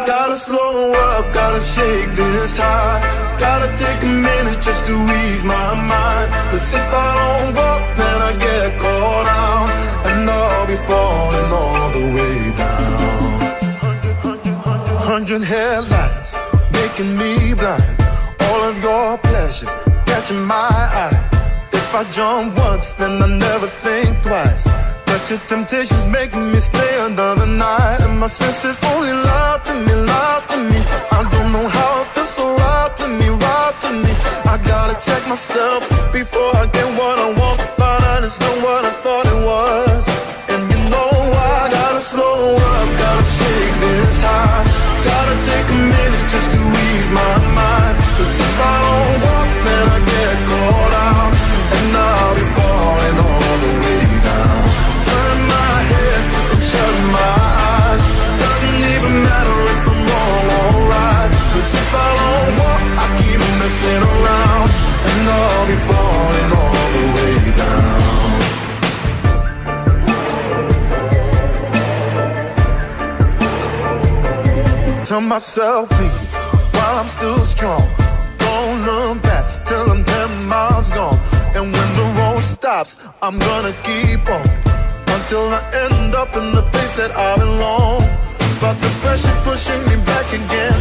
Gotta slow up, gotta shake this high. Gotta take a minute just to ease my mind. Cause if I don't walk, then I get caught out, and I'll be falling all the way down. 100 headlights making me blind. All of your pleasures catching my eye. If I jump once, then I never think twice. But your temptation's making me stay another night. And my senses only lie to me, lie to me. I don't know how it feels so right to me, right to me. I gotta check myself before I get what I want. Find out it's not what I thought it was. And you know I gotta slow up, gotta shake this high. Gotta take a minute just to ease my mind. Cause if I don't walk, then I get caught out, and I'll be falling all the way down. Turn my head and shut my eyes. Doesn't even matter if I'm wrong or right. Cause if I don't walk, I keep messing around, and I'll be falling all the way down. Tell myself leave while I'm still strong. Don't look back till I'm 10 miles gone. And when the road stops, I'm gonna keep on until I end up in the place that I belong. But the pressure's pushing me back again.